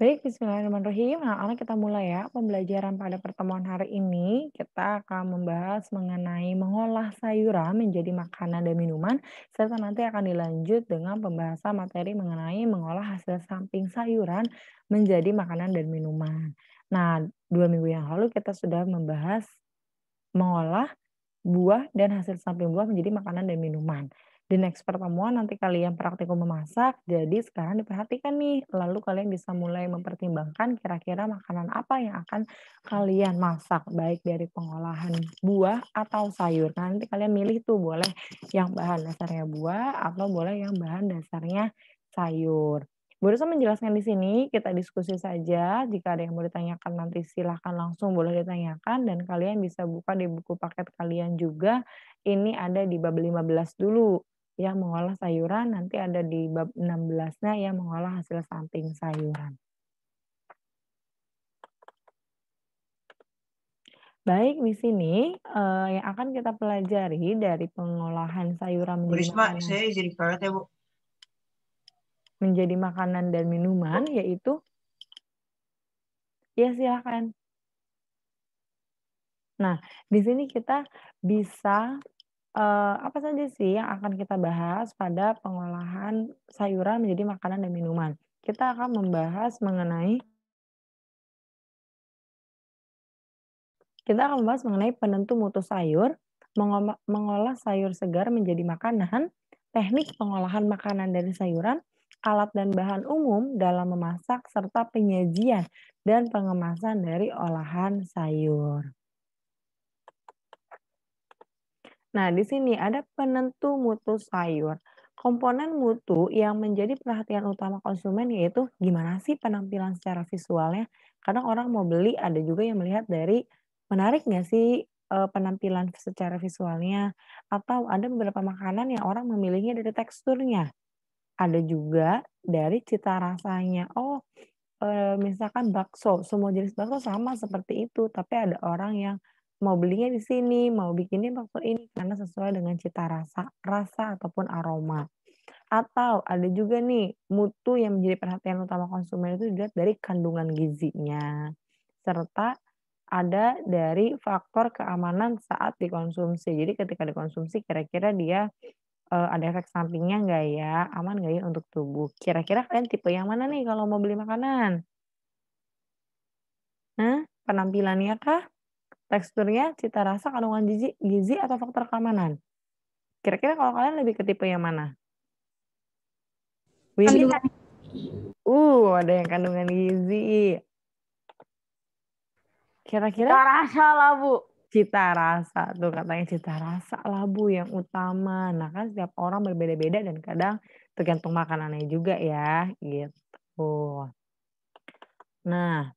Baik, bismillahirrahmanirrahim. Nah, anak kita mulai ya pembelajaran pada pertemuan hari ini. Kita akan membahas mengenai mengolah sayuran menjadi makanan dan minuman, serta nanti akan dilanjut dengan pembahasan materi mengenai mengolah hasil samping sayuran menjadi makanan dan minuman. Nah, 2 minggu yang lalu kita sudah membahas mengolah buah dan hasil samping buah menjadi makanan dan minuman. Di next pertemuan nanti kalian praktikum memasak, jadi sekarang diperhatikan nih, lalu kalian bisa mulai mempertimbangkan kira-kira makanan apa yang akan kalian masak, baik dari pengolahan buah atau sayur. Nah, nanti kalian milih tuh, boleh yang bahan dasarnya buah atau boleh yang bahan dasarnya sayur. Barusan menjelaskan di sini, kita diskusi saja. Jika ada yang mau ditanyakan nanti silahkan langsung boleh ditanyakan dan kalian bisa buka di buku paket kalian juga. Ini ada di bab 15 dulu yang mengolah sayuran, nanti ada di bab 16-nya yang mengolah hasil samping sayuran. Baik, di sini yang akan kita pelajari dari pengolahan sayuran Bu Risma, saya izin banget ya, Bu. menjadi makanan dan minuman, yaitu ya silakan. Nah, di sini kita bisa apa saja sih yang akan kita bahas pada pengolahan sayuran menjadi makanan dan minuman? Kita akan membahas mengenai penentu mutu sayur, mengolah sayur segar menjadi makanan, teknik pengolahan makanan dari sayuran, alat dan bahan umum dalam memasak, serta penyajian dan pengemasan dari olahan sayur. Nah, di sini ada penentu mutu sayur. Komponen mutu yang menjadi perhatian utama konsumen yaitu gimana sih penampilan secara visualnya. Kadang orang mau beli ada juga yang melihat dari menarik nggak sih penampilan secara visualnya. Atau ada beberapa makanan yang orang memilihnya dari teksturnya. Ada juga dari cita rasanya. Oh, misalkan bakso, semua jenis bakso sama seperti itu, tapi ada orang yang mau belinya di sini, mau bikinnya bakso ini karena sesuai dengan cita rasa ataupun aroma. Atau ada juga nih, mutu yang menjadi perhatian utama konsumen itu dilihat dari kandungan gizinya, serta ada dari faktor keamanan saat dikonsumsi. Jadi ketika dikonsumsi kira-kira dia, ada efek sampingnya nggak ya, aman nggak ya untuk tubuh. Kira-kira kalian tipe yang mana nih kalau mau beli makanan? Penampilannya kah? Teksturnya, cita rasa, kandungan gizi gizi atau faktor keamanan? Kira-kira kalau kalian lebih ke tipe yang mana? Windy? Kandungan Ada yang kandungan gizi. Kira-kira? cita rasa lah, Bu. Cita rasa, tuh katanya cita rasa lah Bu yang utama. Nah kan setiap orang berbeda-beda dan kadang tergantung makanannya juga ya, gitu. Nah,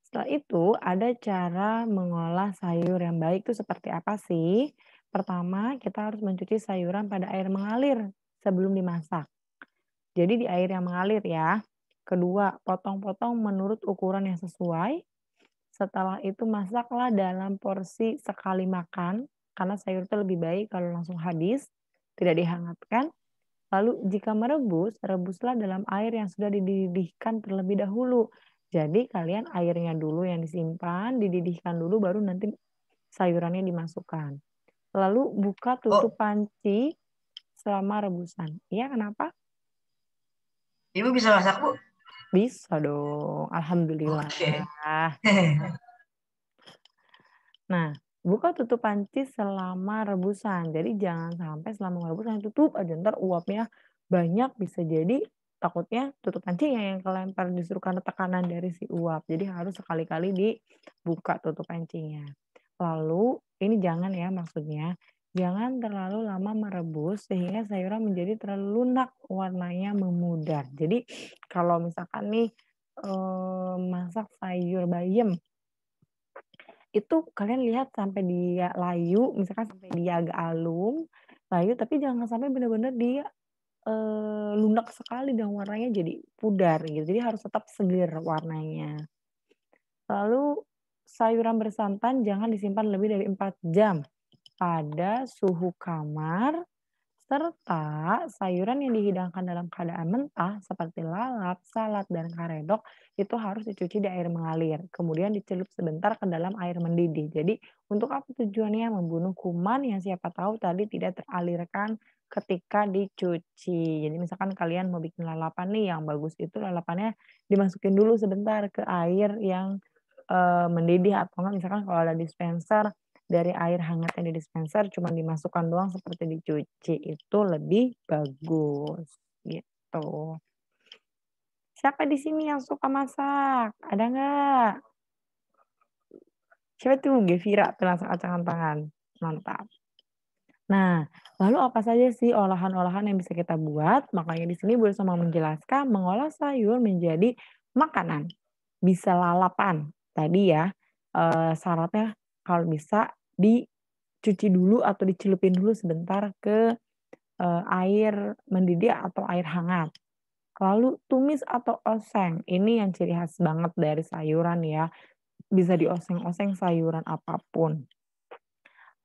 setelah itu ada cara mengolah sayur yang baik itu seperti apa sih? Pertama, kita harus mencuci sayuran pada air mengalir sebelum dimasak. Jadi di air yang mengalir ya. Kedua, potong-potong menurut ukuran yang sesuai. Setelah itu masaklah dalam porsi sekali makan, karena sayur itu lebih baik kalau langsung habis, tidak dihangatkan. Lalu jika merebus, rebuslah dalam air yang sudah dididihkan terlebih dahulu. Jadi kalian airnya dulu yang disimpan, dididihkan dulu, baru nanti sayurannya dimasukkan. Lalu buka tutup Oh, panci selama rebusan. Iya, kenapa? Ibu bisa masak, Bu? Bisa dong, alhamdulillah. Oke. Nah, buka tutup panci selama rebusan. Jadi jangan sampai selama rebusan tutup aja, ntar uapnya banyak, bisa jadi takutnya tutup pancinya yang kelempar justru karena tekanan dari si uap. Jadi harus sekali-kali dibuka tutup pancinya. Lalu ini jangan ya maksudnya, jangan terlalu lama merebus sehingga sayuran menjadi terlalu lunak, warnanya memudar. Jadi kalau misalkan nih masak sayur bayam itu kalian lihat sampai dia layu, misalkan sampai dia agak alum, layu tapi jangan sampai benar-benar dia, lunak sekali dan warnanya jadi pudar gitu, jadi harus tetap seger warnanya. Lalu sayuran bersantan jangan disimpan lebih dari 4 jam pada suhu kamar Serta sayuran yang dihidangkan dalam keadaan mentah seperti lalap, salad, dan karedok itu harus dicuci di air mengalir, kemudian dicelup sebentar ke dalam air mendidih. Jadi untuk apa tujuannya? Membunuh kuman yang siapa tahu tadi tidak teralirkan ketika dicuci. Jadi misalkan kalian mau bikin lalapan nih yang bagus itu lalapannya dimasukin dulu sebentar ke air yang mendidih atau enggak misalkan kalau ada dispenser, dari air hangat yang di dispenser cuman dimasukkan doang seperti dicuci, itu lebih bagus, gitu. Siapa di sini yang suka masak? Ada nggak? Siapa tuh? Gevira tuh langsung acangkan tangan, mantap. Nah, lalu apa saja sih olahan-olahan yang bisa kita buat? Makanya di sini Bu Risma mau menjelaskan mengolah sayur menjadi makanan. Bisa lalapan, tadi ya, syaratnya kalau bisa dicuci dulu atau dicelupin dulu sebentar ke, air mendidih atau air hangat. Lalu tumis atau oseng, ini yang ciri khas banget dari sayuran ya, bisa dioseng-oseng sayuran apapun.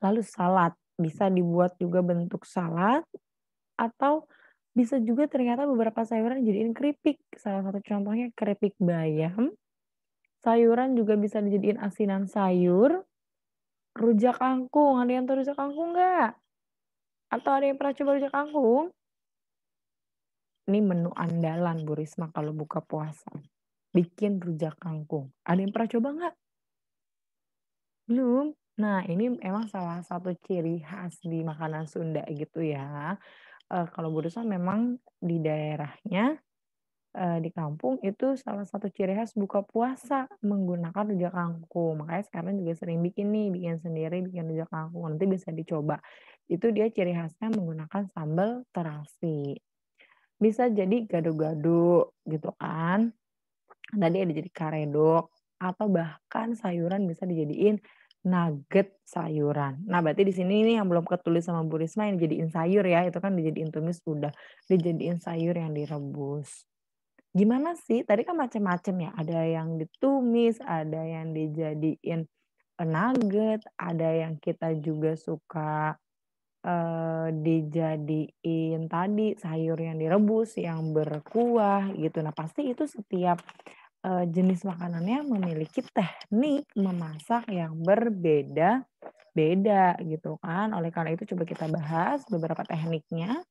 Lalu salad, bisa dibuat juga bentuk salad atau bisa juga ternyata beberapa sayuran dijadiin keripik, salah satu contohnya keripik bayam, sayuran juga bisa dijadiin asinan sayur, rujak kangkung, ada yang tahu rujak kangkung nggak? Atau ada yang pernah coba rujak kangkung? Ini menu andalan Bu Risma kalau buka puasa, bikin rujak kangkung. Ada yang pernah coba nggak? Belum? Nah ini emang salah satu ciri khas di makanan Sunda gitu ya. Kalau Bu Risma memang di daerahnya di kampung itu salah satu ciri khas buka puasa menggunakan rujak kangkung. Makanya sekarang juga sering bikin nih, bikin sendiri, bikin rujak kangkung, nanti bisa dicoba. Itu dia ciri khasnya menggunakan sambal terasi. Bisa jadi gado-gado gitu kan, tadi ada jadi karedok, atau bahkan sayuran bisa dijadiin nugget sayuran. Nah berarti di sini nih yang belum ketulis sama Bu Risma yang dijadiin sayur ya, itu kan dijadiin tumis udah, dijadiin sayur yang direbus. Gimana sih? Tadi kan macam-macam ya, ada yang ditumis, ada yang dijadiin, nugget, ada yang kita juga suka, dijadiin tadi sayur yang direbus, yang berkuah gitu. Nah pasti itu setiap, jenis makanannya memiliki teknik memasak yang berbeda-beda gitu kan. Oleh karena itu coba kita bahas beberapa tekniknya.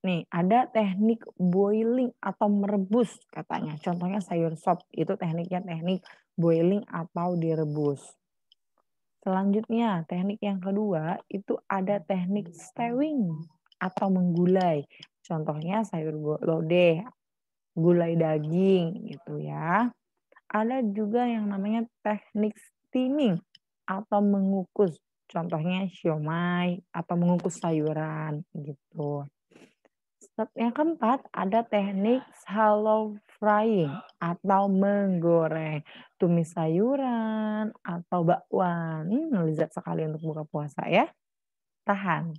Nih, ada teknik boiling atau merebus katanya. Contohnya sayur sop, itu tekniknya teknik boiling atau direbus. Selanjutnya, teknik yang kedua itu ada teknik stewing atau menggulai. Contohnya sayur lodeh, gulai daging gitu ya. Ada juga yang namanya teknik steaming atau mengukus. Contohnya siomay atau mengukus sayuran gitu. Yang keempat, ada teknik shallow frying atau menggoreng. Tumis sayuran atau bakwan. Lezat sekali untuk buka puasa ya. Tahan.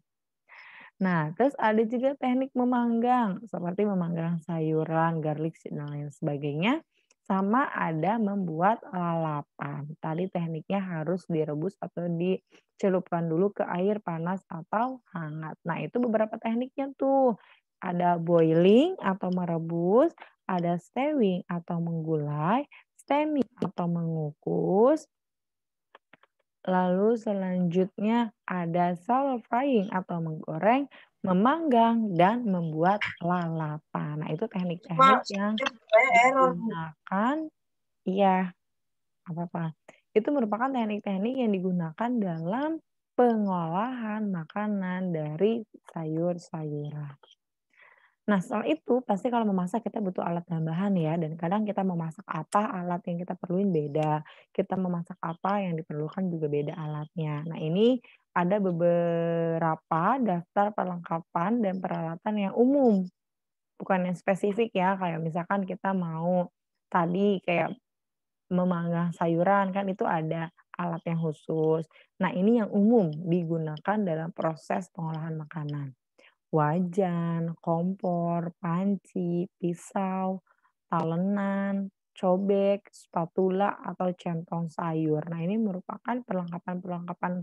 Nah, terus ada juga teknik memanggang, seperti memanggang sayuran, garlic, dan lain sebagainya. Sama ada membuat lalapan. Tadi tekniknya harus direbus atau dicelupkan dulu ke air panas atau hangat. Nah, itu beberapa tekniknya tuh. Ada boiling atau merebus, ada stewing atau menggulai, steaming atau mengukus, lalu selanjutnya ada shallow frying atau menggoreng, memanggang, dan membuat lalapan. Nah, itu Mak, teknik-teknik yang saya error, Bu. digunakan iya, apa-apa. Itu merupakan teknik-teknik yang digunakan dalam pengolahan makanan dari sayur-sayuran. Nah, setelah itu pasti kalau memasak kita butuh alat tambahan ya, dan kadang kita memasak apa, alat yang kita perluin beda. Kita memasak apa, yang diperlukan juga beda alatnya. Nah, ini ada beberapa daftar perlengkapan dan peralatan yang umum, bukan yang spesifik ya, kayak misalkan kita mau tadi kayak memanggang sayuran kan itu ada alat yang khusus. Nah, ini yang umum digunakan dalam proses pengolahan makanan. Wajan, kompor, panci, pisau, talenan, cobek, spatula, atau centong sayur. Nah, ini merupakan perlengkapan-perlengkapan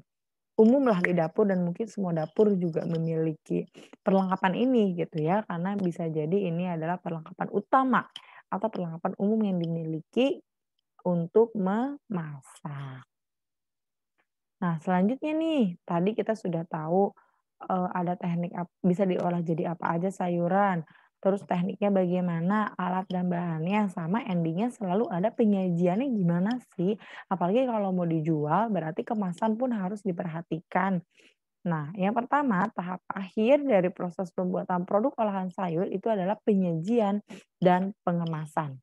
umum lah di dapur dan mungkin semua dapur juga memiliki perlengkapan ini gitu ya, karena bisa jadi ini adalah perlengkapan utama atau perlengkapan umum yang dimiliki untuk memasak. Nah, selanjutnya nih, tadi kita sudah tahu, ada teknik bisa diolah jadi apa aja sayuran, terus tekniknya bagaimana, alat dan bahannya, sama endingnya selalu ada penyajiannya gimana sih. Apalagi kalau mau dijual, berarti kemasan pun harus diperhatikan. Nah, yang pertama, tahap akhir dari proses pembuatan produk olahan sayur itu adalah penyajian dan pengemasan.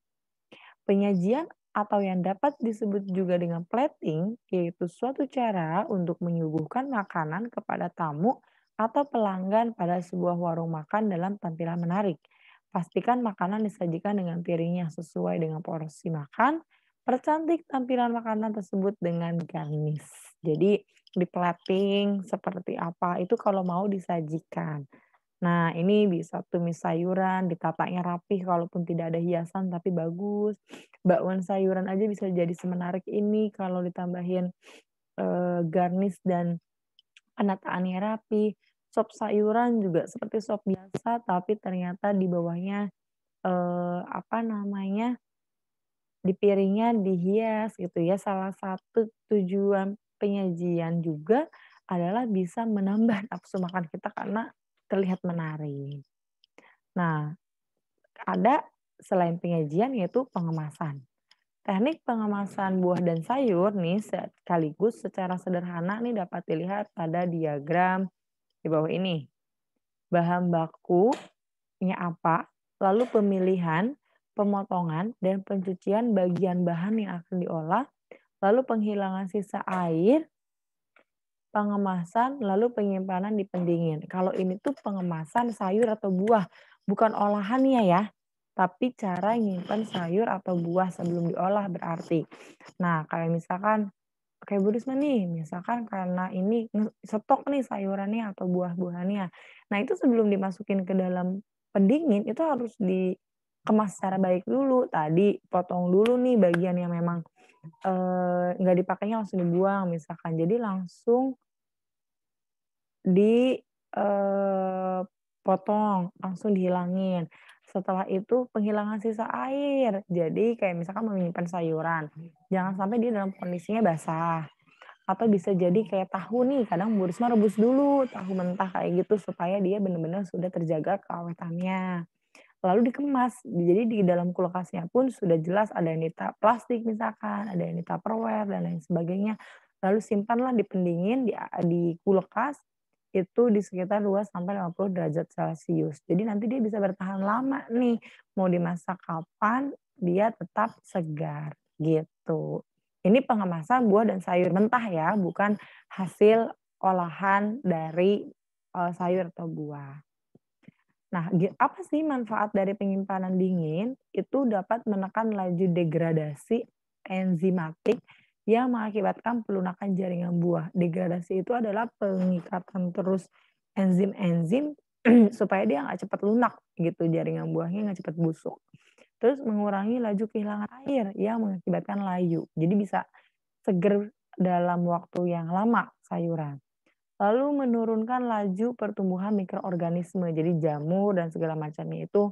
Penyajian atau yang dapat disebut juga dengan plating, yaitu suatu cara untuk menyuguhkan makanan kepada tamu atau pelanggan pada sebuah warung makan dalam tampilan menarik. Pastikan makanan disajikan dengan piring yang sesuai dengan porsi makan. Percantik tampilan makanan tersebut dengan garnish. Jadi di plating seperti apa itu kalau mau disajikan. Nah, ini bisa tumis sayuran, ditatanya rapih kalaupun tidak ada hiasan tapi bagus. Bakwan sayuran aja bisa jadi semenarik ini kalau ditambahin, garnish dan penataannya rapi. Sop sayuran juga seperti sop biasa tapi ternyata di bawahnya, apa namanya, di piringnya dihias gitu ya. Salah satu tujuan penyajian juga adalah bisa menambah nafsu makan kita karena terlihat menarik. Nah, ada selain penyajian yaitu pengemasan. Teknik pengemasan buah dan sayur nih sekaligus secara sederhana nih dapat dilihat pada diagram di bawah ini. Bahan bakunya apa, lalu pemilihan, pemotongan, dan pencucian bagian bahan yang akan diolah, lalu penghilangan sisa air, pengemasan, lalu penyimpanan di pendingin. Kalau ini tuh pengemasan sayur atau buah, bukan olahannya ya, tapi cara nyimpen sayur atau buah sebelum diolah berarti. Nah, kayak misalkan kayak Bu Risma nih, misalkan karena ini stok nih sayurannya atau buah-buahannya. Nah, itu sebelum dimasukin ke dalam pendingin, itu harus dikemas secara baik dulu. Tadi potong dulu nih bagian yang memang, nggak dipakainya langsung dibuang misalkan. Jadi langsung di, potong, langsung dihilangin. Setelah itu penghilangan sisa air. Jadi kayak misalkan menyimpan sayuran, jangan sampai dia dalam kondisinya basah. Atau bisa jadi kayak tahu nih, kadang Bu Risma rebus dulu tahu mentah kayak gitu supaya dia benar-benar sudah terjaga keawetannya. Lalu dikemas, jadi di dalam kulkasnya pun sudah jelas ada yang di plastik misalkan, ada yang di Tupperware dan lain sebagainya. Lalu simpanlah di pendingin di kulkas itu di sekitar 2 sampai 50 derajat Celcius. Jadi nanti dia bisa bertahan lama nih, mau dimasak kapan dia tetap segar, gitu. Ini pengemasan buah dan sayur mentah ya, bukan hasil olahan dari, sayur atau buah. Nah, apa sih manfaat dari penyimpanan dingin? Itu dapat menekan laju degradasi enzimatik yang mengakibatkan pelunakan jaringan buah. Degradasi itu adalah pengikatan terus enzim-enzim supaya dia nggak cepat lunak gitu, jaringan buahnya nggak cepat busuk. Terus mengurangi laju kehilangan air yang mengakibatkan layu. Jadi bisa seger dalam waktu yang lama sayuran. Lalu menurunkan laju pertumbuhan mikroorganisme, jadi jamur dan segala macamnya itu,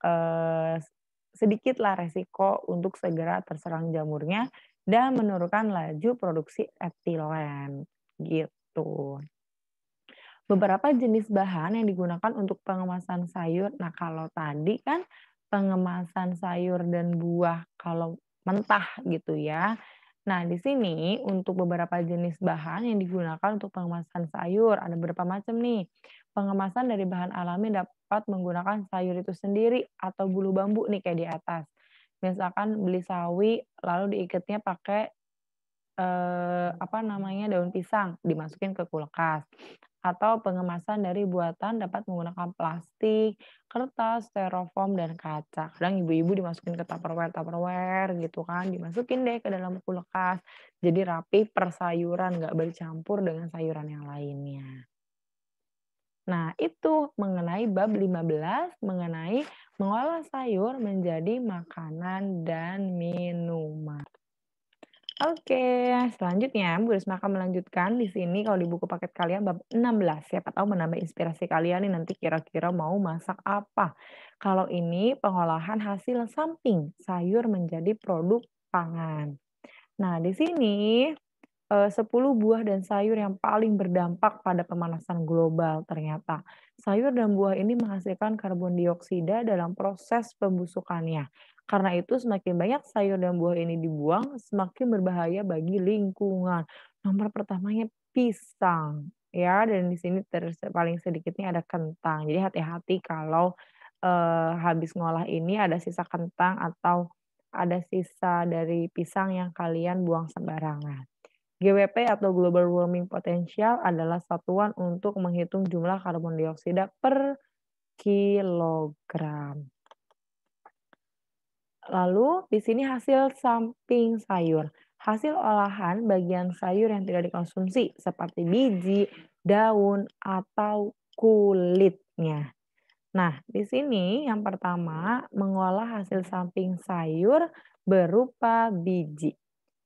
eee, sedikitlah resiko untuk segera terserang jamurnya dan menurunkan laju produksi etilen, gitu. Beberapa jenis bahan yang digunakan untuk pengemasan sayur, nah kalau tadi kan pengemasan sayur dan buah kalau mentah gitu ya. Nah, di sini untuk beberapa jenis bahan yang digunakan untuk pengemasan sayur, ada beberapa macam nih. Pengemasan dari bahan alami dapat menggunakan sayur itu sendiri atau bulu bambu nih kayak di atas. Misalkan beli sawi lalu diikatnya pakai apa namanya, daun pisang, dimasukin ke kulkas. Atau pengemasan dari buatan dapat menggunakan plastik, kertas, styrofoam, dan kaca. Kadang ibu-ibu dimasukin ke Tupperware-Tupperware gitu kan, dimasukin deh ke dalam kulkas. Jadi rapi per sayuran, nggak bercampur dengan sayuran yang lainnya. Nah, itu mengenai bab 15 mengenai mengolah sayur menjadi makanan dan minuman. Oke, selanjutnya Bu Risma akan melanjutkan di sini kalau di buku paket kalian bab 16. Siapa tahu menambah inspirasi kalian nih nanti kira-kira mau masak apa. Kalau ini pengolahan hasil samping sayur menjadi produk pangan. Nah, di sini 10 buah dan sayur yang paling berdampak pada pemanasan global ternyata. Sayur dan buah ini menghasilkan karbon dioksida dalam proses pembusukannya. Karena itu semakin banyak sayur dan buah ini dibuang, semakin berbahaya bagi lingkungan. Nomor pertamanya pisang, ya, dan di sini paling sedikitnya ada kentang. Jadi hati-hati kalau, habis ngolah ini ada sisa kentang atau ada sisa dari pisang yang kalian buang sembarangan. GWP atau Global Warming Potential adalah satuan untuk menghitung jumlah karbon dioksida per kilogram. Lalu di sini hasil samping sayur. Hasil olahan bagian sayur yang tidak dikonsumsi seperti biji, daun, atau kulitnya. Nah, di sini yang pertama mengolah hasil samping sayur berupa biji.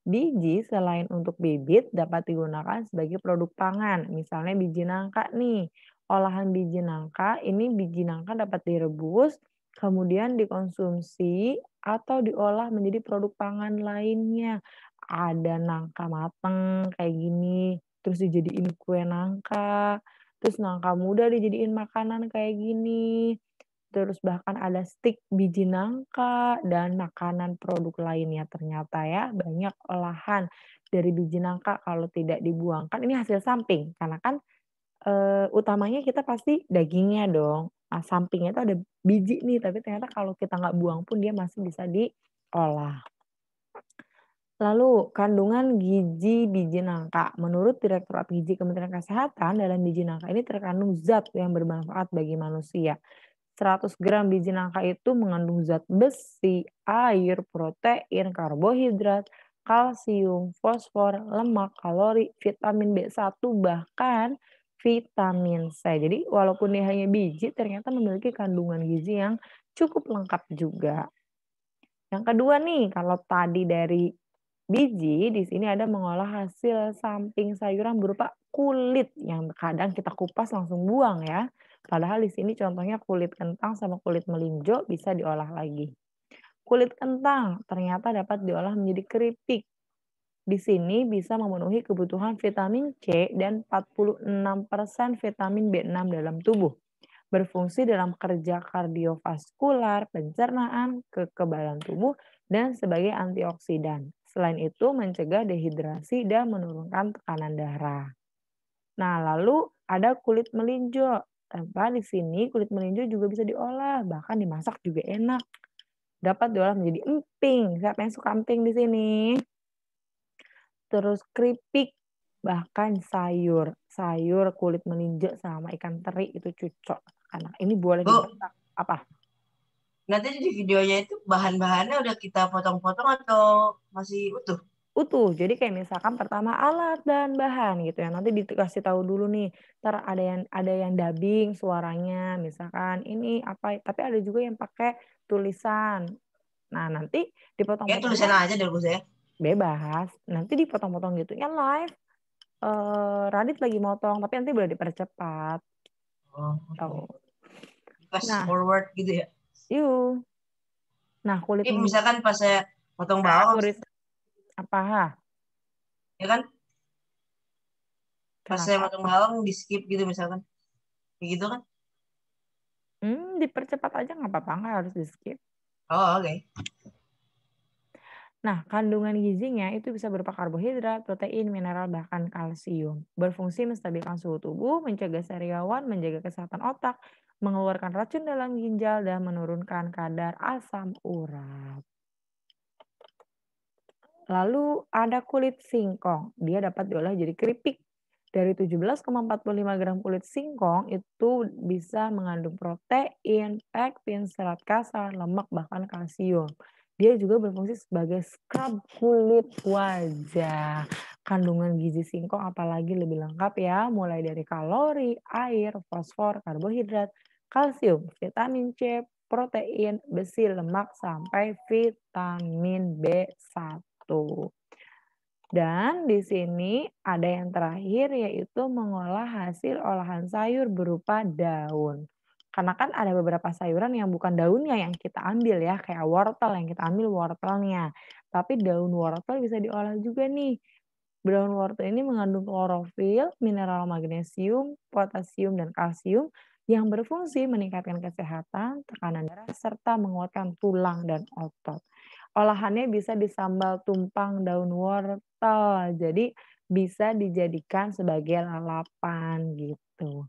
Biji selain untuk bibit dapat digunakan sebagai produk pangan, misalnya biji nangka nih. Olahan biji nangka, ini biji nangka dapat direbus, kemudian dikonsumsi atau diolah menjadi produk pangan lainnya. Ada nangka mateng kayak gini, terus dijadiin kue nangka, terus nangka muda dijadiin makanan kayak gini. Terus bahkan ada stik biji nangka dan makanan produk lainnya ternyata ya, banyak olahan dari biji nangka kalau tidak dibuang. Kan ini hasil samping, karena kan, utamanya kita pasti dagingnya dong. Nah, sampingnya itu ada biji nih, tapi ternyata kalau kita nggak buang pun dia masih bisa diolah. Lalu kandungan gizi biji nangka. Menurut Direktorat Gizi Kementerian Kesehatan, dalam biji nangka ini terkandung zat yang bermanfaat bagi manusia. 100 gram biji nangka itu mengandung zat besi, air, protein, karbohidrat, kalsium, fosfor, lemak, kalori, vitamin B1, bahkan vitamin C. Jadi walaupun dia hanya biji, ternyata memiliki kandungan gizi yang cukup lengkap juga. Yang kedua nih, kalau tadi dari biji, di sini ada mengolah hasil samping sayuran berupa kulit yang kadang kita kupas langsung buang ya. Padahal di sini contohnya kulit kentang sama kulit melinjo bisa diolah lagi. Kulit kentang ternyata dapat diolah menjadi keripik. Di sini bisa memenuhi kebutuhan vitamin C dan 46% vitamin B6 dalam tubuh. Berfungsi dalam kerja kardiovaskular, pencernaan, kekebalan tubuh, dan sebagai antioksidan. Selain itu mencegah dehidrasi dan menurunkan tekanan darah. Nah, lalu ada kulit melinjo. Tanpa di sini kulit melinjo juga bisa diolah, bahkan dimasak juga enak. Dapat diolah menjadi emping. Siapa yang suka emping di sini? Terus keripik, bahkan sayur. Sayur kulit melinjo sama ikan teri itu cocok. Anak ini boleh Bu, dimasak. Apa? nanti di videonya itu bahan-bahannya udah kita potong-potong atau masih utuh? Utuh. Jadi kayak misalkan pertama alat dan bahan gitu ya. Nanti dikasih tahu dulu nih. Ntar ada yang dubbing suaranya, misalkan ini apa, tapi ada juga yang pakai tulisan. Nah, nanti Ya tulisan dipotong-potong aja deh Bu saya. bebas. Nanti dipotong-potong gitu ya live. Radit lagi motong, tapi nanti boleh dipercepat. Oh, oke. Tuh. Fast Nah, forward gitu ya. yuk. Nah, kulit Jadi melinjo. misalkan pas saya potong Nah, bawang, turis apa? ya kan? Pas saya Kenapa? potong bawang di skip gitu misalkan. Kayak gitu kan? Dipercepat aja nggak apa-apa, nggak harus di-skip. Oh, oke. Nah, kandungan gizinya itu bisa berupa karbohidrat, protein, mineral, bahkan kalsium. Berfungsi menstabilkan suhu tubuh, mencegah sariawan, menjaga kesehatan otak, mengeluarkan racun dalam ginjal, dan menurunkan kadar asam urat. Lalu ada kulit singkong. Dia dapat diolah jadi keripik. Dari 17,45 gram kulit singkong itu bisa mengandung protein, pektin, serat kasar, lemak, bahkan kalsium. Dia juga berfungsi sebagai scrub kulit wajah. Kandungan gizi singkong apalagi lebih lengkap ya, mulai dari kalori, air, fosfor, karbohidrat, kalsium, vitamin C, protein, besi, lemak, sampai vitamin B1. Dan di sini ada yang terakhir yaitu mengolah hasil olahan sayur berupa daun. Karena kan ada beberapa sayuran yang bukan daunnya yang kita ambil ya, kayak wortel yang kita ambil wortelnya. Tapi daun wortel bisa diolah juga nih. Daun wortel ini mengandung klorofil, mineral magnesium, potasium, dan kalsium yang berfungsi meningkatkan kesehatan, tekanan darah, serta menguatkan tulang dan otot. Olahannya bisa disambal tumpang daun wortel, jadi bisa dijadikan sebagai lalapan gitu.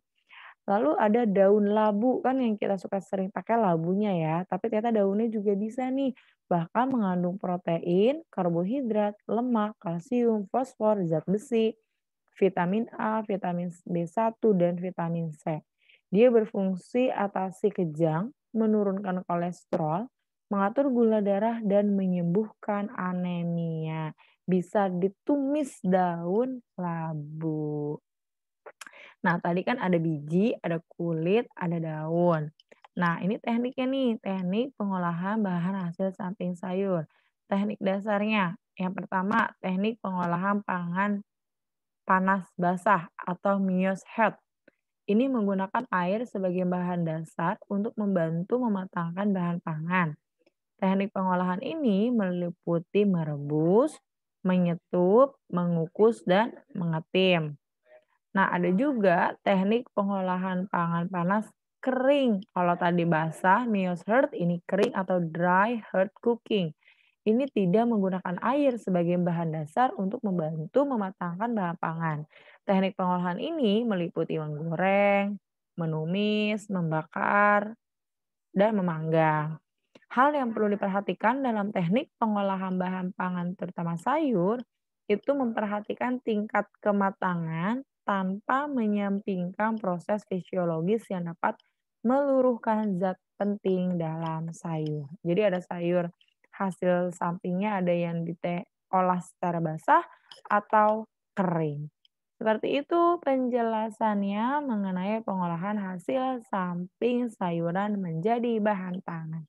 Lalu ada daun labu, kan yang kita suka sering pakai labunya ya, tapi ternyata daunnya juga bisa nih, bahkan mengandung protein, karbohidrat, lemak, kalsium, fosfor, zat besi, vitamin A, vitamin B1, dan vitamin C. Dia berfungsi atasi kejang, menurunkan kolesterol, mengatur gula darah, dan menyembuhkan anemia. Bisa ditumis daun labu. Nah, tadi kan ada biji, ada kulit, ada daun. Nah, ini tekniknya nih, teknik pengolahan bahan hasil samping sayur. Teknik dasarnya, yang pertama teknik pengolahan pangan panas basah atau Miyos head. Ini menggunakan air sebagai bahan dasar untuk membantu mematangkan bahan pangan. Teknik pengolahan ini meliputi merebus, menyetup, mengukus, dan mengetim. Nah, ada juga teknik pengolahan pangan panas kering. Kalau tadi basah, Miyos heard, ini kering atau dry heard cooking. Ini tidak menggunakan air sebagai bahan dasar untuk membantu mematangkan bahan pangan. Teknik pengolahan ini meliputi menggoreng, menumis, membakar, dan memanggang. Hal yang perlu diperhatikan dalam teknik pengolahan bahan pangan terutama sayur, itu memperhatikan tingkat kematangan tanpa menyampingkan proses fisiologis yang dapat meluruhkan zat penting dalam sayur. Jadi ada sayur hasil sampingnya ada yang diolah secara basah atau kering. Seperti itu penjelasannya mengenai pengolahan hasil samping sayuran menjadi bahan pangan.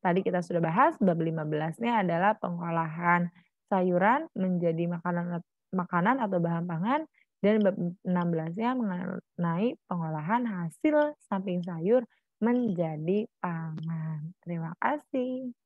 Tadi kita sudah bahas bab 15-nya adalah pengolahan sayuran menjadi makanan makanan atau bahan pangan dan bab 16-nya mengenai pengolahan hasil samping sayur menjadi pangan. Terima kasih.